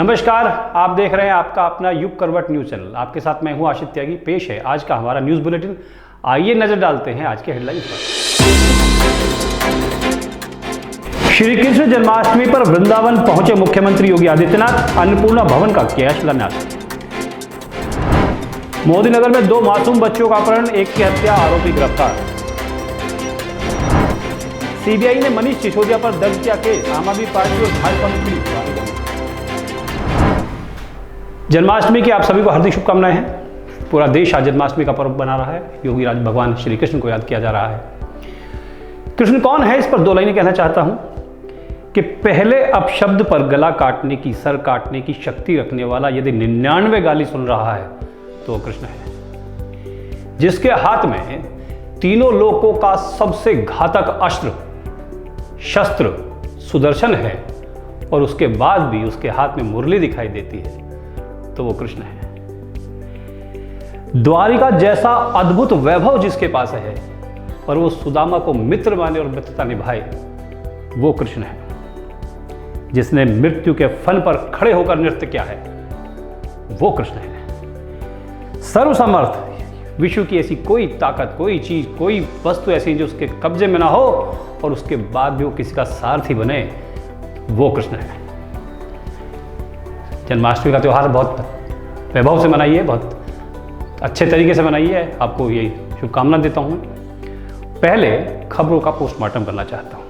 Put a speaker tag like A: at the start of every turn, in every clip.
A: नमस्कार, आप देख रहे हैं आपका अपना युग करवट न्यूज चैनल। आपके साथ मैं हूं आशित त्यागी। पेश है आज का हमारा न्यूज बुलेटिन। आइए नजर डालते हैं आज के हेडलाइंस पर। श्री कृष्ण जन्माष्टमी पर वृंदावन पहुंचे मुख्यमंत्री योगी आदित्यनाथ, अन्नपूर्णा भवन का किया शिलान्यास। मोदी नगर में 2 मासूम बच्चों का अपहरण, एक की हत्या, आरोपी गिरफ्तार। सीबीआई ने मनीष सिसोदिया पर दर्ज किया केस, आम आदमी पार्टी और भाजपा में खुली सुनवाई। जन्माष्टमी की आप सभी को हार्दिक शुभकामनाएं हैं। पूरा देश आज जन्माष्टमी का पर्व बना रहा है। योगी राज भगवान श्री कृष्ण को याद किया जा रहा है। कृष्ण कौन है, इस पर 2 लाइनें कहना चाहता हूं कि पहले अपशब्द पर गला काटने की, सर काटने की शक्ति रखने वाला यदि 99 गाली सुन रहा है तो कृष्ण है, जिसके हाथ में तीनों लोकों का सबसे घातक अस्त्र शस्त्र सुदर्शन है और उसके बाद भी उसके हाथ में मुरली दिखाई देती है तो वो कृष्ण है। द्वारिका जैसा अद्भुत वैभव जिसके पास है और वो सुदामा को मित्र माने और मित्रता निभाए, वो कृष्ण है। जिसने मृत्यु के फन पर खड़े होकर नृत्य किया है, वो कृष्ण है। सर्वसमर्थ, विश्व की ऐसी कोई ताकत, कोई चीज, कोई वस्तु ऐसी जो उसके कब्जे में ना हो और उसके बाद भी वो किसी का सारथी बने, वो कृष्ण है। जन्माष्टमी का त्यौहार बहुत वैभव से मनाइए, बहुत अच्छे तरीके से मनाइए। आपको ये शुभकामना देता हूं। पहले खबरों का पोस्टमार्टम करना चाहता हूं।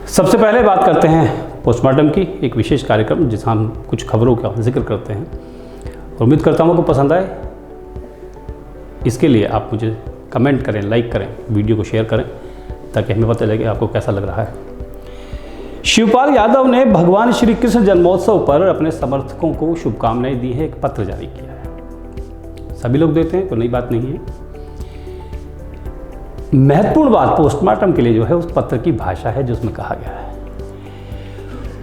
A: सबसे पहले बात करते हैं पोस्टमार्टम की, एक विशेष कार्यक्रम जिसमें हम कुछ खबरों का जिक्र करते हैं। उम्मीद करता हूं आपको पसंद आए। इसके लिए आप मुझे कमेंट करें, लाइक करें, वीडियो को शेयर करें ताकि हमें पता लगे आपको कैसा लग रहा है। शिवपाल यादव ने भगवान श्री कृष्ण जन्मोत्सव पर अपने समर्थकों को शुभकामनाएं दी है। एक पत्र जारी किया है। सभी लोग देते हैं, कोई नई बात नहीं है। महत्वपूर्ण बात पोस्टमार्टम के लिए जो है उस पत्र की भाषा है जो उसमें कहा गया है।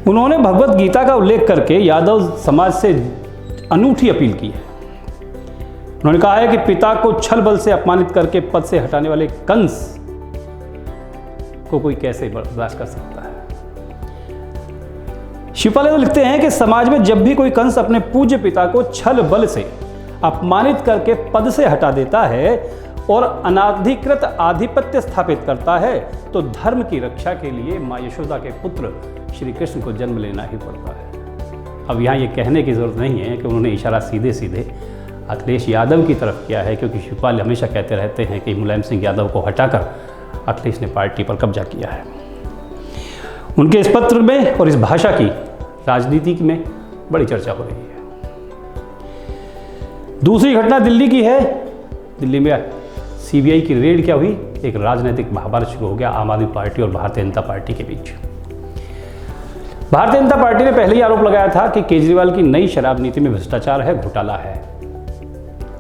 A: उन्होंने भगवत गीता का उल्लेख करके यादव समाज से अनूठी अपील की है। उन्होंने कहा है कि पिता को छल बल से अपमानित करके पद से हटाने वाले कंस को कोई कैसे बर्दाश्त कर सकता है। शिवपाल यादव लिखते हैं कि समाज में जब भी कोई कंस अपने पूज्य पिता को छल बल से अपमानित करके पद से हटा देता है और अनाधिकृत आधिपत्य स्थापित करता है तो धर्म की रक्षा के लिए मां यशोदा के पुत्र श्री कृष्ण को जन्म लेना ही पड़ता है। अब यहाँ ये कहने की जरूरत नहीं है कि उन्होंने इशारा सीधे सीधे अखिलेश यादव की तरफ किया है, क्योंकि शिवपाल हमेशा कहते रहते हैं कि मुलायम सिंह यादव को हटाकर अखिलेश ने पार्टी पर कब्जा किया है। उनके इस पत्र में और इस भाषा की राजनीति में बड़ी चर्चा हो रही है। दूसरी घटना दिल्ली की है। दिल्ली में सीबीआई की रेड क्या हुई, एक राजनीतिक महाभारत शुरू हो गया आम आदमी पार्टी और भारतीय जनता पार्टी के बीच। भारतीय जनता पार्टी ने पहले ही आरोप लगाया था कि केजरीवाल की नई शराब नीति में भ्रष्टाचार है, घोटाला है।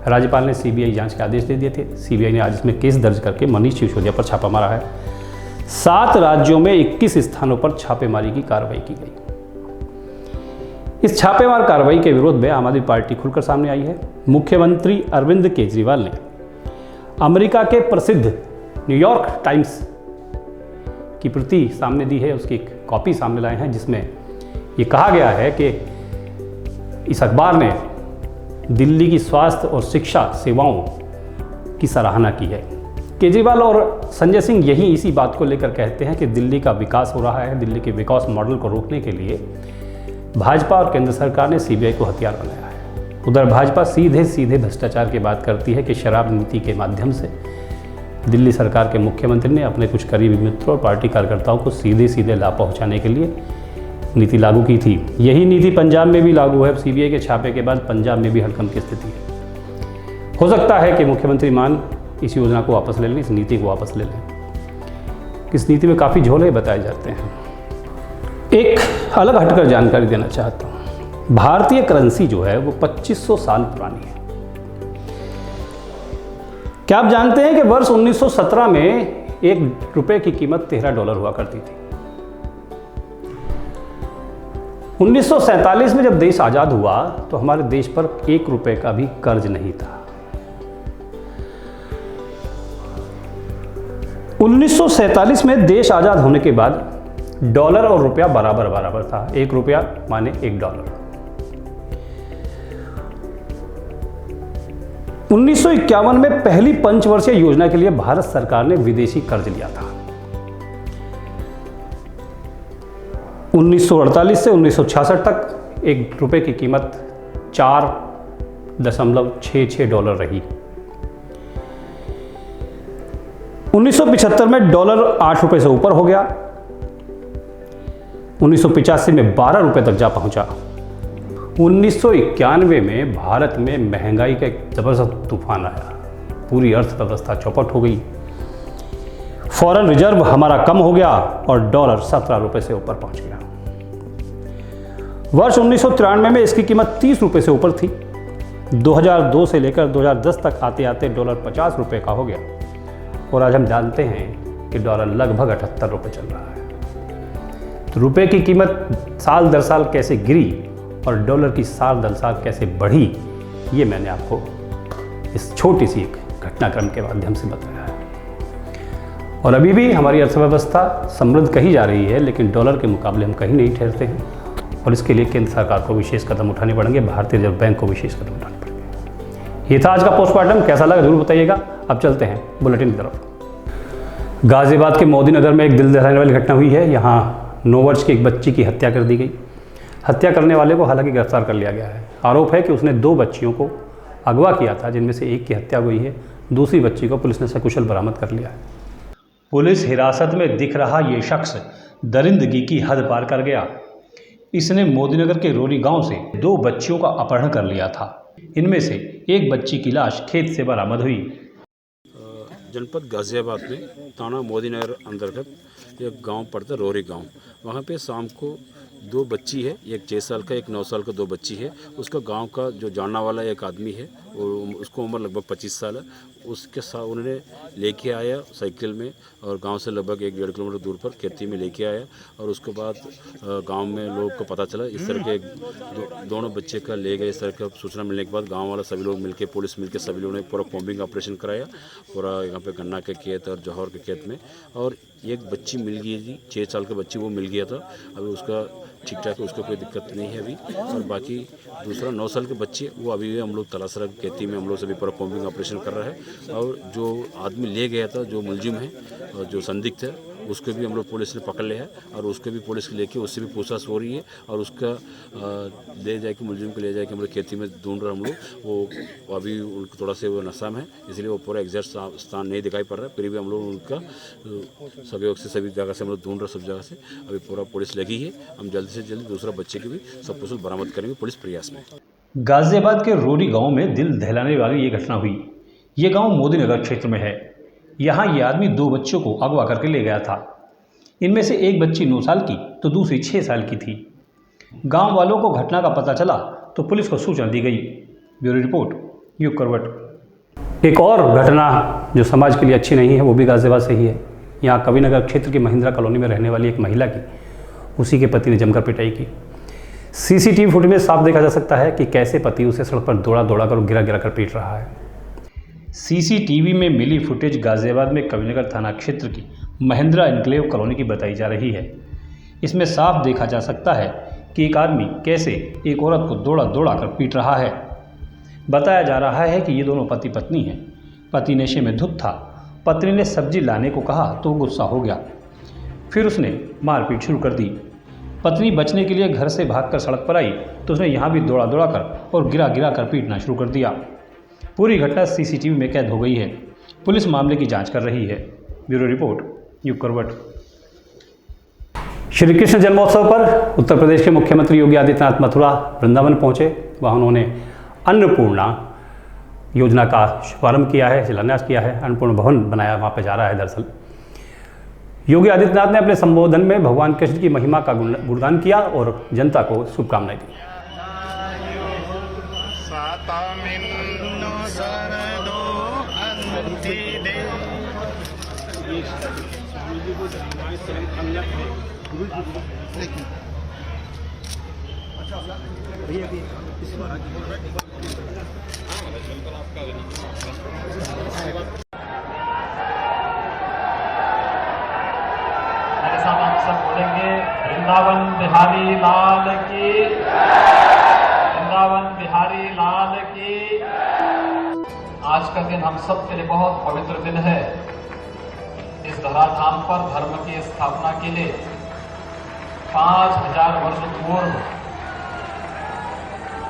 A: राज्यपाल ने सीबीआई जांच के आदेश दे दिए थे। सीबीआई ने आज इसमें केस दर्ज करके मनीष सिसोदिया पर छापा मारा है। 7 राज्यों में 21 स्थानों पर छापेमारी की कार्रवाई की गई। इस छापेमार कार्रवाई के विरोध में आम आदमी पार्टी खुलकर सामने आई है। मुख्यमंत्री अरविंद केजरीवाल ने अमेरिका के प्रसिद्ध न्यूयॉर्क टाइम्स की प्रति सामने दी है, उसकी एक कॉपी सामने लाए हैं जिसमें ये कहा गया है कि इस अखबार ने दिल्ली की स्वास्थ्य और शिक्षा सेवाओं की सराहना की है। केजरीवाल और संजय सिंह यही इसी बात को लेकर कहते हैं कि दिल्ली का विकास हो रहा है। दिल्ली के विकास मॉडल को रोकने के लिए भाजपा और केंद्र सरकार ने सीबीआई को हथियार बनाया है। उधर भाजपा सीधे सीधे भ्रष्टाचार की बात करती है कि शराब नीति के माध्यम से दिल्ली सरकार के मुख्यमंत्री ने अपने कुछ करीबी मित्रों और पार्टी कार्यकर्ताओं को सीधे सीधे लाभ पहुंचाने के लिए नीति लागू की थी। यही नीति पंजाब में भी लागू है। सीबीआई के छापे के बाद पंजाब में भी हड़कंप की स्थिति है। हो सकता है कि मुख्यमंत्री मान इस योजना को वापस ले लें, इस नीति को वापस ले लें। इस नीति में काफ़ी झोले बताए जाते हैं। एक अलग हटकर जानकारी देना चाहता हूँ। भारतीय करेंसी जो है वो 2500 साल पुरानी है। क्या आप जानते हैं कि वर्ष 1917 में ₹1 की कीमत $13 हुआ करती थी। 1947 में जब देश आज़ाद हुआ तो हमारे देश पर ₹1 का भी कर्ज नहीं था। 1947 में देश आज़ाद होने के बाद डॉलर और रुपया बराबर बराबर था। 1 रुपया माने 1 डॉलर। 1951 में पहली पंचवर्षीय योजना के लिए भारत सरकार ने विदेशी कर्ज लिया था। 1948 से 1966 तक 1 रुपये की कीमत 4.66 डॉलर रही। 1975 में डॉलर 8 रुपये से ऊपर हो गया। 1985 में 12 रुपये तक जा पहुंचा। 1991 में भारत में महंगाई का एक जबरदस्त तूफान आया। पूरी अर्थव्यवस्था चौपट हो गई। फॉरेन रिजर्व हमारा कम हो गया और डॉलर 17 रुपये से ऊपर पहुंच गया। वर्ष 1993 में इसकी कीमत 30 रुपये से ऊपर थी। 2002 से लेकर 2010 तक आते आते डॉलर 50 रुपये का हो गया और आज हम जानते हैं कि डॉलर लगभग 78 रुपये चल रहा है। तो रुपये की कीमत साल दर साल कैसे गिरी और डॉलर की साल दर साल कैसे बढ़ी, ये मैंने आपको इस छोटी सी एक घटनाक्रम के माध्यम से बताया है। और अभी भी हमारी अर्थव्यवस्था समृद्ध कही जा रही है, लेकिन डॉलर के मुकाबले हम कहीं नहीं ठहरते हैं और इसके लिए केंद्र सरकार को विशेष कदम उठाने पड़ेंगे, भारतीय रिजर्व बैंक को विशेष कदम उठाने पड़ेंगे। ये था आज का पोस्टमार्टम। कैसा लगा जरूर बताइएगा। अब चलते हैं बुलेटिन की तरफ। गाजियाबाद के मोदी नगर में एक दिल दहलाने वाली घटना हुई है। यहाँ 9 वर्ष की एक बच्ची की हत्या कर दी गई। हत्या करने वाले को हालांकि गिरफ्तार कर लिया गया है। आरोप है कि उसने 2 बच्चियों को अगवा किया था, जिनमें से एक की हत्या हुई है। दूसरी बच्ची को पुलिस ने सकुशल बरामद कर लिया है। पुलिस हिरासत में दिख रहा ये शख्स दरिंदगी की हद पार कर गया। इसने मोदीनगर के रोरी गांव से 2 बच्चियों का अपहरण कर लिया था। इनमें से एक बच्ची की लाश खेत से बरामद हुई।
B: जनपद गाजियाबाद में थाना मोदीनगर अंतर्गत एक गांव पड़ता है, रोरी गांव। वहां पे शाम को 2 बच्ची है, एक 6 साल का, एक 9 साल का 2 बच्ची है। उसका गांव का जो जानने वाला एक आदमी है और उसको उम्र लगभग 25 साल है। उसके साथ उन्होंने लेके आया साइकिल में और गांव से लगभग 1-1.5 किलोमीटर दूर पर खेती में लेके आया और उसके बाद गांव में लोग को पता चला इस तरह के दोनों बच्चे का ले गए। इस तरह का सूचना मिलने के बाद गांव वाला सभी लोग मिलके, पुलिस मिलके सभी लोगों ने पूरा कॉम्बिंग ऑपरेशन कराया पूरा यहाँ पे गन्ना के खेत और जौहर के खेत में। और एक बच्ची मिल गई थी, 6 साल की बच्ची, वो मिल गया था। अभी उसका ठीक ठाक है, उसको कोई दिक्कत नहीं है अभी। और बाकी दूसरा 9 साल के बच्चे, वो अभी भी हम लोग तलाश रहे खेती में, हम लोग सभी पूरा कॉम्बिंग ऑपरेशन कर रहा है। और जो आदमी ले गया था, जो मुलजिम है और जो संदिग्ध है, उसको भी हम लोग पुलिस ने पकड़ लिया है और उसको भी पुलिस लेके उससे भी पूछताछ हो रही है और उसका ले जाके मुलजिम को ले जाके हम लोग खेती में ढूंढ रहे हम लोग। वो अभी उनको थोड़ा से वो नशा में है, इसलिए वो पूरा एग्जैक्ट स्थान नहीं दिखाई पड़ रहा है। फिर भी हम लोग उनका सहयोग से सभी जगह से हम लोग ढूंढ रहे, सब जगह से अभी पूरा पुलिस लगी है। हम जल्दी से जल्दी दूसरा बच्चे की भी सब कुछ बरामद करेंगे पुलिस प्रयास में।
A: गाजियाबाद के रोरी गांव में दिल दहलाने वाली ये घटना हुई। ये गांव मोदीनगर क्षेत्र में है। यहाँ ये आदमी 2 बच्चों को अगवा करके ले गया था। इनमें से एक बच्ची 9 साल की तो दूसरी 6 साल की थी। गांव वालों को घटना का पता चला तो पुलिस को सूचना दी गई। ब्यूरो रिपोर्ट, युग करवट। एक और घटना जो समाज के लिए अच्छी नहीं है, वो भी गाजियाबाद से ही है। यहाँ कविनगर क्षेत्र की महिंद्रा कॉलोनी में रहने वाली एक महिला की उसी के पति ने जमकर पिटाई की। सीसीटीवी फुटेज में साफ देखा जा सकता है कि कैसे पति उसे सड़क पर दौड़ा दौड़ा कर गिरा गिरा कर पीट रहा है। सीसीटीवी में मिली फुटेज गाजियाबाद में कविनगर थाना क्षेत्र की महिंद्रा एन्क्लेव कॉलोनी की बताई जा रही है। इसमें साफ देखा जा सकता है कि एक आदमी कैसे एक औरत को दौड़ा दौड़ा कर पीट रहा है। बताया जा रहा है कि ये दोनों पति पत्नी हैं। पति नशे में धुत था। पत्नी ने सब्जी लाने को कहा तो वो गुस्सा हो गया, फिर उसने मारपीट शुरू कर दी। पत्नी बचने के लिए घर से भागकर सड़क पर आई तो उसने यहाँ भी दौड़ा दौड़ा कर और गिरा गिरा कर पीटना शुरू कर दिया। पूरी घटना सीसीटीवी में कैद हो गई है। पुलिस मामले की जांच कर रही है। ब्यूरो रिपोर्ट, युग करवट। श्री कृष्ण जन्मोत्सव पर उत्तर प्रदेश के मुख्यमंत्री योगी आदित्यनाथ मथुरा वृंदावन पहुंचे। वहां उन्होंने अन्नपूर्णा योजना का शुभारंभ किया है, शिलान्यास किया है। अन्नपूर्णा भवन बनाया वहां पे जा रहा है। दरअसल योगी आदित्यनाथ ने अपने संबोधन में भगवान कृष्ण की महिमा का गुणगान किया और जनता को शुभकामनाएं दी।
C: वृंदावन बिहारी लाल की, वृंदावन बिहारी लाल की। आज का दिन हम सब के लिए बहुत पवित्र दिन है। इस धराधाम पर धर्म की स्थापना के लिए 5000 वर्ष पूर्व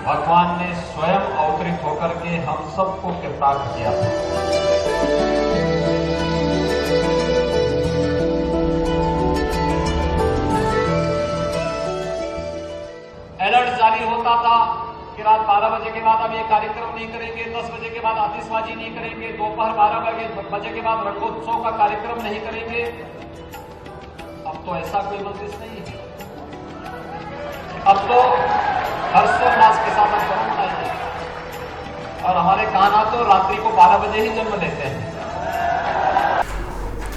C: भगवान ने स्वयं अवतरित होकर के हम सबको कृतार्थ किया था। अलर्ट जारी होता था कि रात 12 बजे के बाद अब ये कार्यक्रम नहीं करेंगे, 10 बजे के बाद आतिशबाजी नहीं करेंगे, दोपहर 12 बजे के बाद रंगोत्सव का कार्यक्रम नहीं करेंगे। अब तो ऐसा कोई नोटिस नहीं है। अब तो हर्षोल्लास के साथ हम जन्म मनाएंगे और हमारे कान्हा तो रात्रि को 12 बजे ही जन्म लेते हैं।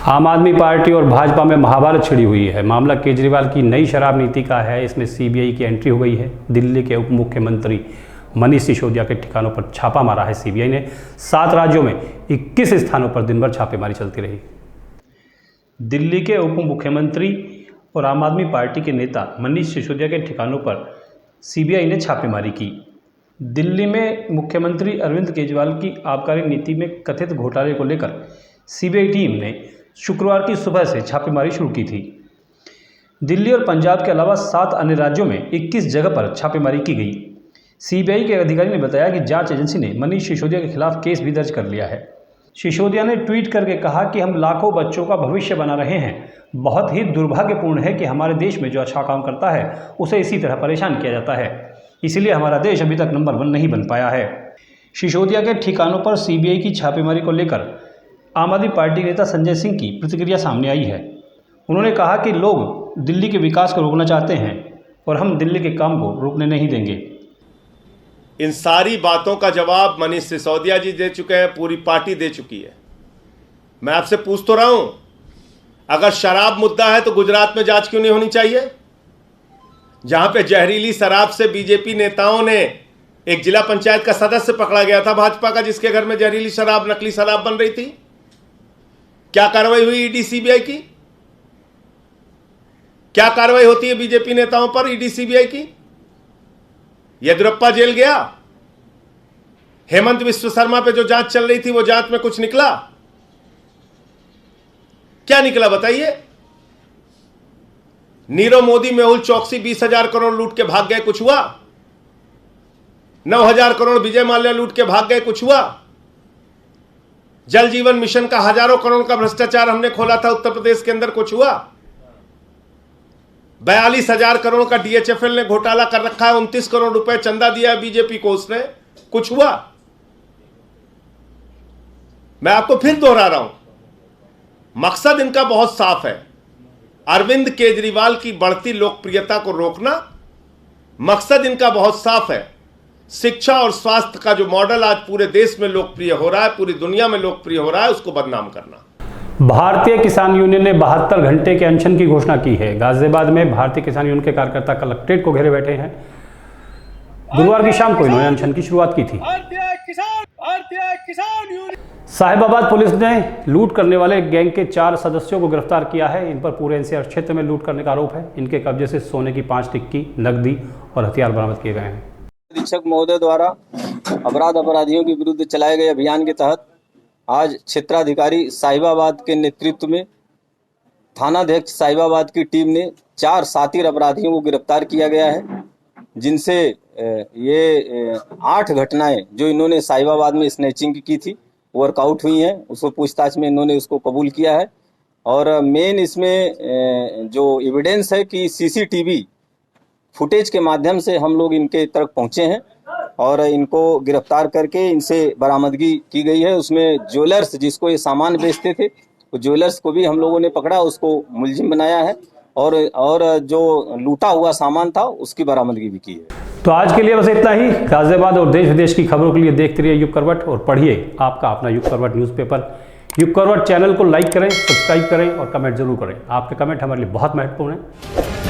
A: आम आदमी पार्टी और भाजपा में महाभारत छिड़ी हुई है। मामला केजरीवाल की नई शराब नीति का है। इसमें सीबीआई की एंट्री हो गई है। दिल्ली के उप मुख्यमंत्री मनीष सिसोदिया के ठिकानों पर छापा मारा है सीबीआई ने। 7 राज्यों में 21 स्थानों पर दिन भर छापेमारी चलती रही। दिल्ली के उप मुख्यमंत्री और आम आदमी पार्टी के नेता मनीष सिसोदिया के ठिकानों पर सीबीआई ने छापेमारी की। दिल्ली में मुख्यमंत्री अरविंद केजरीवाल की आबकारी नीति में कथित घोटाले को लेकर सीबीआई टीम ने शुक्रवार की सुबह से छापेमारी शुरू की थी। दिल्ली और पंजाब के अलावा 7 अन्य राज्यों में 21 जगह पर छापेमारी की गई। सीबीआई के अधिकारी ने बताया कि जांच एजेंसी ने मनीष सिसोदिया के खिलाफ केस भी दर्ज कर लिया है। सिसोदिया ने ट्वीट करके कहा कि हम लाखों बच्चों का भविष्य बना रहे हैं। बहुत ही दुर्भाग्यपूर्ण है कि हमारे देश में जो अच्छा काम करता है उसे इसी तरह परेशान किया जाता है। इसलिए हमारा देश अभी तक नंबर 1 नहीं बन पाया है। सिसोदिया के ठिकानों पर सीबीआई की छापेमारी को लेकर आम आदमी पार्टी नेता संजय सिंह की प्रतिक्रिया सामने आई है। उन्होंने कहा कि लोग दिल्ली के विकास को रोकना चाहते हैं और हम दिल्ली के काम को रोकने नहीं देंगे।
D: इन सारी बातों का जवाब मनीष सिसोदिया जी दे चुके हैं, पूरी पार्टी दे चुकी है। मैं आपसे पूछ तो रहा हूं, अगर शराब मुद्दा है तो गुजरात में जांच क्यों नहीं होनी चाहिए, जहां पे जहरीली शराब से बीजेपी नेताओं ने एक जिला पंचायत का सदस्य पकड़ा गया था भाजपा का, जिसके घर में जहरीली शराब, नकली शराब बन रही थी। क्या कार्रवाई हुई ईडी सीबीआई की? क्या कार्रवाई होती है बीजेपी नेताओं पर ईडी सीबीआई की? येदियुरप्पा जेल गया, हेमंत विश्व शर्मा पे जो जांच चल रही थी वो जांच में कुछ निकला? क्या निकला बताइए? नीरव मोदी, मेहुल चौकसी 20,000 करोड़ लूट के भाग गए, कुछ हुआ? 9,000 करोड़ विजय माल्या लूट के भाग गए, कुछ हुआ? जल जीवन मिशन का हजारों करोड़ का भ्रष्टाचार हमने खोला था उत्तर प्रदेश के अंदर, कुछ हुआ? 42,000 करोड़ का डीएचएफएल ने घोटाला कर रखा है, 29 करोड़ रुपए चंदा दिया है बीजेपी को उसने, कुछ हुआ? मैं आपको फिर दोहरा रहा हूं, मकसद इनका बहुत साफ है, अरविंद केजरीवाल की बढ़ती लोकप्रियता को रोकना। मकसद इनका बहुत साफ है, शिक्षा और स्वास्थ्य का जो मॉडल आज पूरे देश में लोकप्रिय हो रहा है, पूरी दुनिया में लोकप्रिय हो रहा है, उसको बदनाम करना।
A: भारतीय किसान यूनियन ने 72 घंटे के अनशन की घोषणा की है। गाजियाबाद में भारतीय किसान यूनियन के कार्यकर्ता कलेक्ट्रेट को घेरे बैठे हैं। गुरुवार की शाम को इन्होंने अनशन की शुरुआत की थी। साहिबाबाद पुलिस ने लूट करने वाले गैंग के 4 सदस्यों को गिरफ्तार किया है। इन पर पूरे एनसीआर क्षेत्र में लूट करने का आरोप है। इनके कब्जे से सोने की 5 टिक्की, नकदी और हथियार बरामद किए गए हैं।
E: अधीक्षक महोदय द्वारा अपराधियों के विरुद्ध चलाए गए अभियान के तहत आज क्षेत्राधिकारी साहिबाबाद के नेतृत्व में थानाध्यक्ष साहिबाबाद की टीम ने 4 शातिर अपराधियों को गिरफ्तार किया गया है, जिनसे ये 8 घटनाएं जो इन्होंने साहिबाबाद में स्नैचिंग की थी वर्कआउट हुई हैं। उसको पूछताछ में इन्होंने उसको कबूल किया है। और मेन इसमें जो एविडेंस है कि सीसीटीवी फुटेज के माध्यम से हम लोग इनके तक पहुंचे हैं और इनको गिरफ्तार करके इनसे बरामदगी की गई है। उसमें ज्वेलर्स, जिसको ये सामान बेचते थे, वो ज्वेलर्स को भी हम लोगों ने पकड़ा, उसको मुलजिम बनाया है और जो लूटा हुआ सामान था उसकी बरामदगी भी की है।
A: तो आज के लिए बस इतना ही। गाजियाबाद और देश विदेश की खबरों के लिए देखते रहिए युग करवट और पढ़िए आपका अपना युग करवट न्यूज़पेपर। युग करवट चैनल को लाइक करें, सब्सक्राइब करें और कमेंट जरूर करें। आपके कमेंट हमारे लिए बहुत महत्वपूर्ण है।